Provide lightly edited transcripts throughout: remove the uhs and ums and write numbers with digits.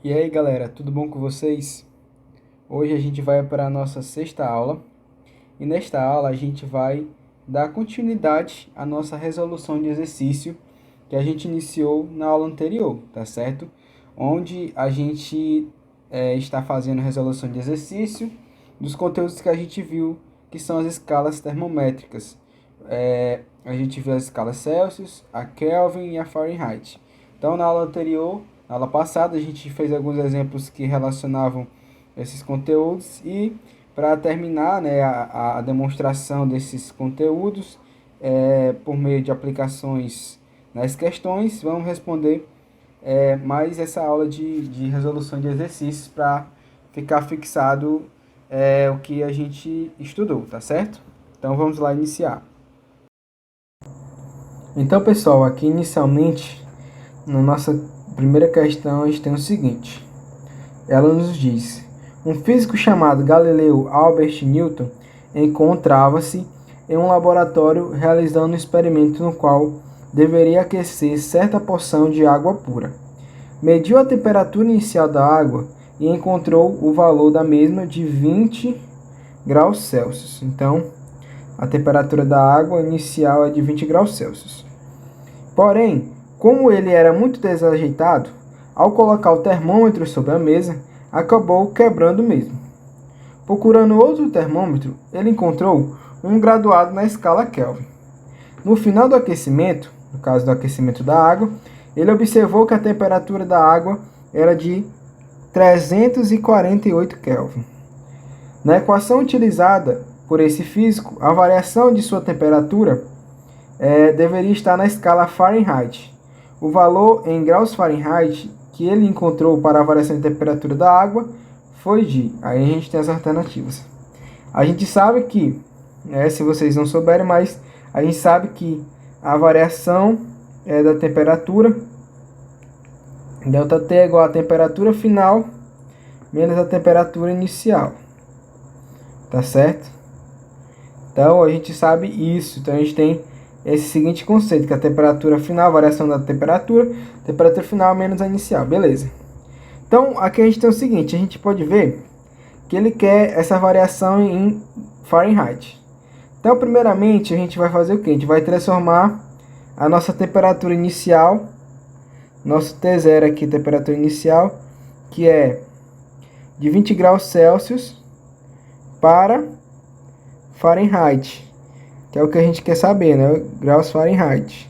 E aí galera, tudo bom com vocês? Hoje a gente vai para a nossa sexta aula e nesta aula a gente vai dar continuidade à nossa resolução de exercício que a gente iniciou na aula anterior, tá certo? Onde a gente está fazendo resolução de exercício dos conteúdos que a gente viu, que são as escalas termométricas. A gente viu as escalas Celsius, a Kelvin e a Fahrenheit. Então na aula anterior, na aula passada, a gente fez alguns exemplos que relacionavam esses conteúdos e para terminar, né, a demonstração desses conteúdos por meio de aplicações nas questões, vamos responder mais essa aula de resolução de exercícios para ficar fixado o que a gente estudou, tá certo? Então vamos lá iniciar. Então pessoal, aqui inicialmente, na nossa primeira questão, a gente tem o seguinte. Ela nos diz: um físico chamado Galileu Albert Newton encontrava-se em um laboratório realizando um experimento no qual deveria aquecer certa porção de água pura. Mediu a temperatura inicial da água e encontrou o valor da mesma de 20 graus Celsius. Então, a temperatura da água inicial é de 20 graus Celsius. Porém, como ele era muito desajeitado, ao colocar o termômetro sobre a mesa, acabou quebrando mesmo. Procurando outro termômetro, ele encontrou um graduado na escala Kelvin. No final do aquecimento, no caso do aquecimento da água, ele observou que a temperatura da água era de 348 Kelvin. Na equação utilizada por esse físico, a variação de sua temperatura deveria estar na escala Fahrenheit. O valor em graus Fahrenheit que ele encontrou para a variação de temperatura da água foi de... Aí a gente tem as alternativas. A gente sabe que, se vocês não souberem, mas a gente sabe que a variação da temperatura, ΔT é igual à temperatura final menos a temperatura inicial. Tá certo? Então a gente sabe isso. Então a gente tem esse seguinte conceito, que a temperatura final, a variação da temperatura final menos a inicial, beleza. Então, aqui a gente tem o seguinte, a gente pode ver que ele quer essa variação em Fahrenheit. Então, primeiramente, a gente vai fazer o quê? A gente vai transformar a nossa temperatura inicial, nosso T0 aqui, temperatura inicial, que é de 20 graus Celsius, para Fahrenheit, que é o que a gente quer saber, né? Graus Fahrenheit.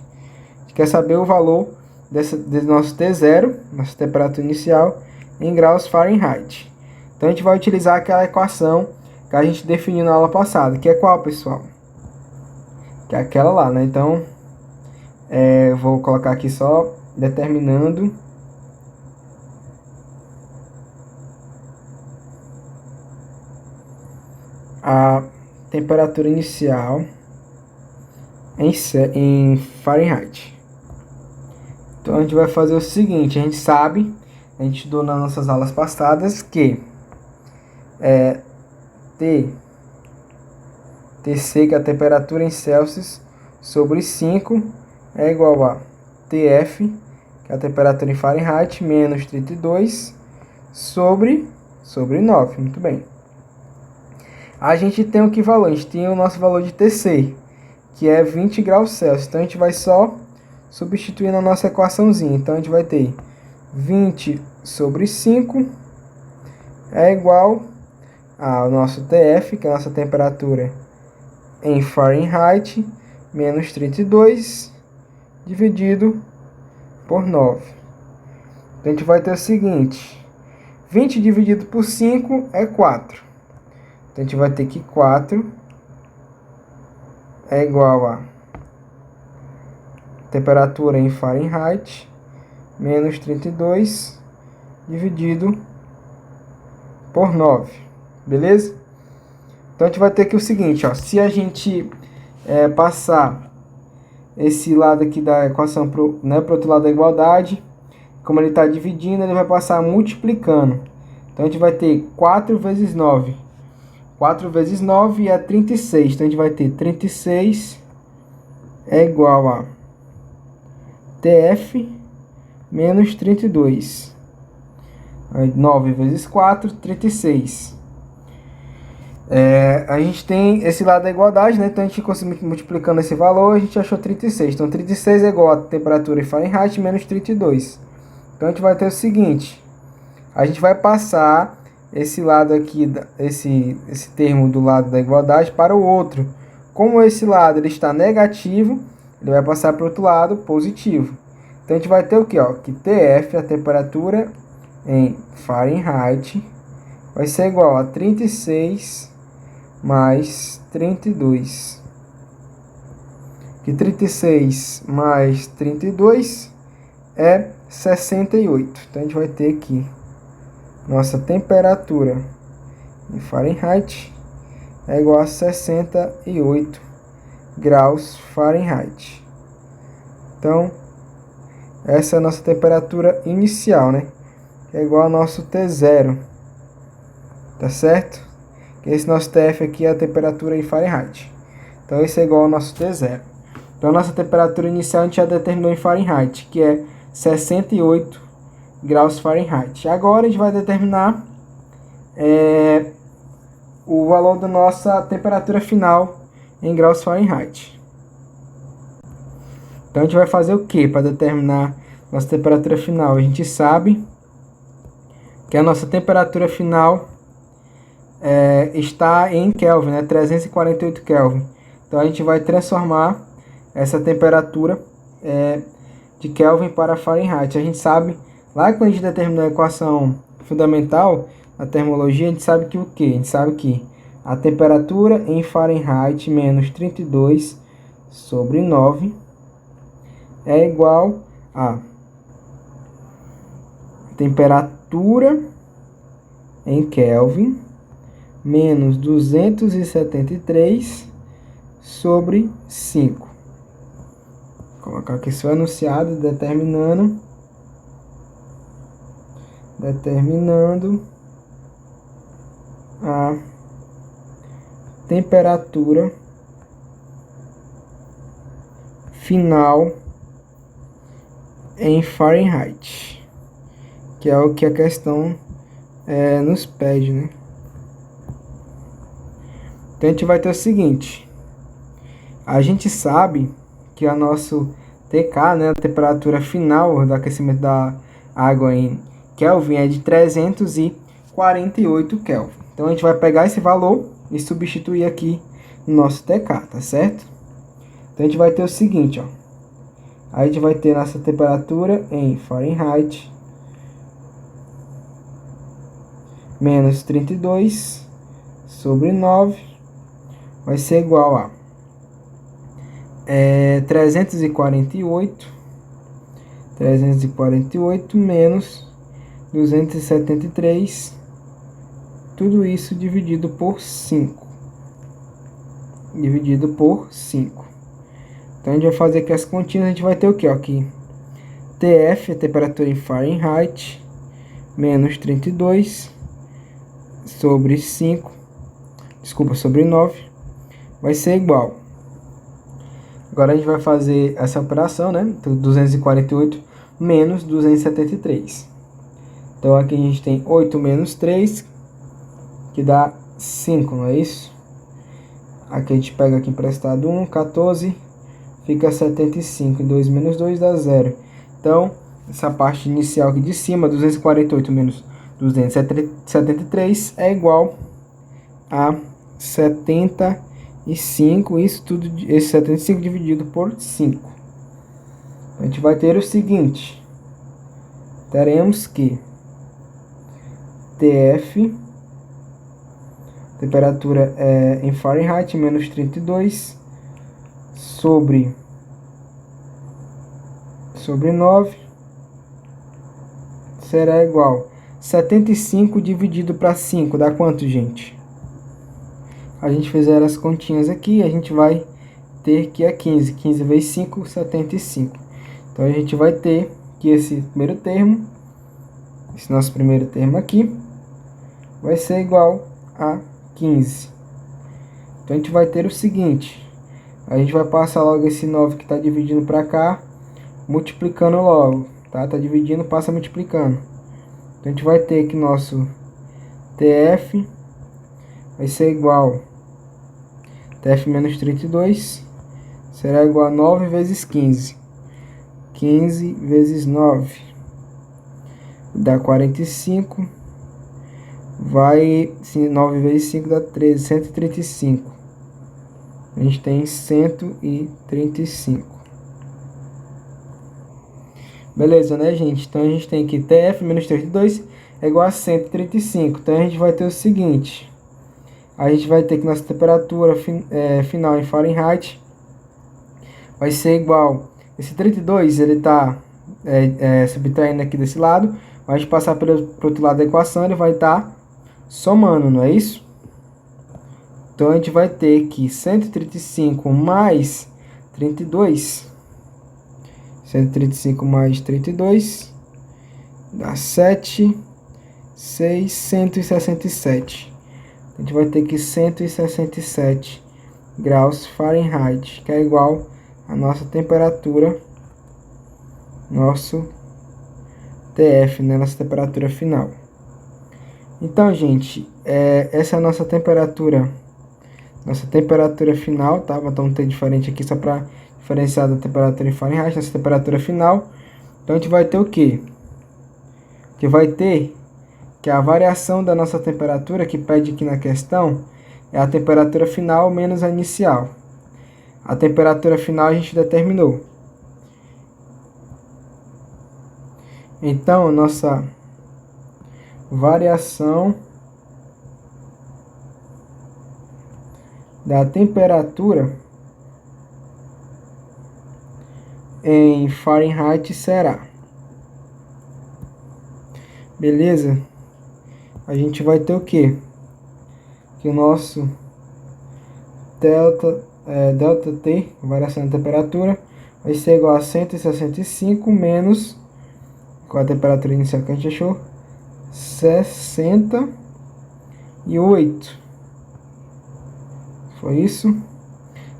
A gente quer saber o valor desse nosso T0, nossa temperatura inicial, em graus Fahrenheit. Então a gente vai utilizar aquela equação que a gente definiu na aula passada, que é qual, pessoal? Que é aquela lá, né? Então, eu vou colocar aqui só determinando a temperatura inicial em Fahrenheit. Então a gente vai fazer o seguinte, a gente sabe, a gente estudou nas nossas aulas passadas que TC, que é a temperatura em Celsius, sobre 5 é igual a TF, que é a temperatura em Fahrenheit, menos 32 sobre 9. Muito bem. A gente tem o que valor? A gente tem o nosso valor de TC, que é 20 graus Celsius. Então a gente vai só substituir na nossa equaçãozinha. Então a gente vai ter 20 sobre 5 é igual ao nosso TF, que é a nossa temperatura em Fahrenheit, menos 32 dividido por 9. Então a gente vai ter o seguinte, 20 dividido por 5 é 4. Então a gente vai ter que 4 é igual a temperatura em Fahrenheit menos 32 dividido por 9, beleza? Então a gente vai ter aqui o seguinte, ó, se a gente passar esse lado aqui da equação para o outro lado da igualdade, como ele está dividindo, ele vai passar multiplicando. Então a gente vai ter 4 vezes 9. 4 vezes 9 é 36. Então, a gente vai ter 36 é igual a TF menos 32. Aí, 9 vezes 4, 36. A gente tem esse lado da igualdade, né? Então, a gente conseguiu multiplicando esse valor, a gente achou 36. Então, 36 é igual a temperatura em Fahrenheit menos 32. Então, a gente vai ter o seguinte. A gente vai passar esse lado aqui, esse termo do lado da igualdade para o outro. Como esse lado ele está negativo, ele vai passar para o outro lado positivo. Então, a gente vai ter o que? Que TF, a temperatura em Fahrenheit, vai ser igual a 36 mais 32. Que 36 mais 32 é 68. Então, a gente vai ter aqui nossa temperatura em Fahrenheit é igual a 68 graus Fahrenheit. Então, essa é a nossa temperatura inicial, né? É igual ao nosso T0. Tá certo? Esse nosso TF aqui é a temperatura em Fahrenheit. Então, esse é igual ao nosso T0. Então, a nossa temperatura inicial a gente já determinou em Fahrenheit, que é 68 graus Fahrenheit. Agora, a gente vai determinar o valor da nossa temperatura final em graus Fahrenheit. Então, a gente vai fazer o que para determinar nossa temperatura final? A gente sabe que a nossa temperatura final está em Kelvin, né? 348 Kelvin. Então, a gente vai transformar essa temperatura de Kelvin para Fahrenheit. A gente sabe, lá quando a gente determinou a equação fundamental da termologia, a gente sabe que o quê? A gente sabe que a temperatura em Fahrenheit menos 32 sobre 9 é igual a temperatura em Kelvin menos 273 sobre 5. Vou colocar aqui seu enunciado determinando a temperatura final em Fahrenheit, que é o que a questão nos pede, né? Então, a gente vai ter o seguinte. A gente sabe que a nosso TK, né, a temperatura final do aquecimento da água em Kelvin é de 348 Kelvin. Então, a gente vai pegar esse valor e substituir aqui no nosso TK, tá certo? Então, a gente vai ter o seguinte, a gente vai ter nossa temperatura em Fahrenheit menos 32 sobre 9 vai ser igual a 348 menos 273, tudo isso dividido por 5. Então, a gente vai fazer aqui as continhas, a gente vai ter o que? Aqui, TF, a temperatura em Fahrenheit, menos 32 sobre 5, sobre 9, vai ser igual. Agora, a gente vai fazer essa operação, né? Então, 248 menos 273. Então, aqui a gente tem 8 menos 3, que dá 5, não é isso? Aqui a gente pega aqui emprestado 1, 14, fica 75. E 2 menos 2 dá 0. Então, essa parte inicial aqui de cima, 248 menos 273, é igual a 75. Isso tudo, esse 75 dividido por 5. A gente vai ter o seguinte. Teremos que TF, temperatura em Fahrenheit, menos 32 sobre 9 será igual 75 dividido para 5 dá quanto, gente? A gente fizer as continhas aqui, a gente vai ter que é 15. 15 vezes 5, 75. Então, a gente vai ter que esse primeiro termo, esse nosso primeiro termo aqui, vai ser igual a 15. Então a gente vai ter o seguinte, a gente vai passar logo esse 9 que está dividindo para cá, multiplicando logo, tá? Tá dividindo, passa multiplicando. Então a gente vai ter que nosso TF vai ser igual TF menos 32 será igual a 9 vezes 15. 15 vezes 9 dá 45. Vai, 9 vezes 5 dá 13, 135. A gente tem 135. Beleza, né, gente? Então a gente tem que TF menos 32 é igual a 135. Então a gente vai ter o seguinte. A gente vai ter que nossa temperatura final em Fahrenheit vai ser igual. Esse 32 ele está subtraindo aqui desse lado. A gente passar para o outro lado da equação, ele vai estar somando, não é isso? Então a gente vai ter que 135 mais 32. 135 mais 32 dá 7, 6, 167. A gente vai ter que 167 graus Fahrenheit, que é igual a nossa temperatura, nosso TF, né, nossa temperatura final. Então, gente, essa é a nossa temperatura final, tá? Vou botar um T diferente aqui só para diferenciar da temperatura em Fahrenheit, nossa temperatura final. Então, a gente vai ter o quê? Que vai ter que a variação da nossa temperatura, que pede aqui na questão, é a temperatura final menos a inicial. A temperatura final a gente determinou. Então, nossa variação da temperatura em Fahrenheit será. Beleza? A gente vai ter o quê? Que o nosso delta T, variação da temperatura, vai ser igual a 165 menos, qual a temperatura inicial que a gente achou? 68. Foi isso?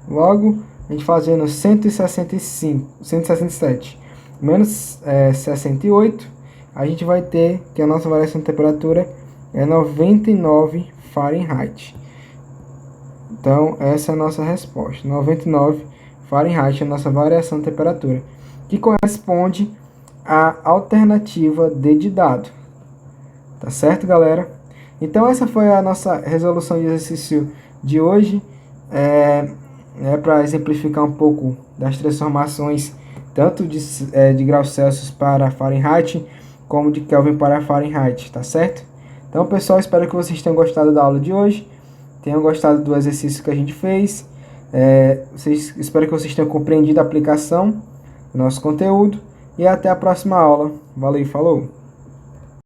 Logo, a gente fazendo 167 menos 68, a gente vai ter que a nossa variação de temperatura é 99 Fahrenheit. Então, essa é a nossa resposta. 99 Fahrenheit é a nossa variação de temperatura, que corresponde à alternativa D de dado. Tá certo, galera? Então, essa foi a nossa resolução de exercício de hoje. Para exemplificar um pouco das transformações, tanto de graus Celsius para Fahrenheit, como de Kelvin para Fahrenheit, tá certo? Então, pessoal, espero que vocês tenham gostado da aula de hoje, tenham gostado do exercício que a gente fez. Espero que vocês tenham compreendido a aplicação do nosso conteúdo. E até a próxima aula. Valeu e falou!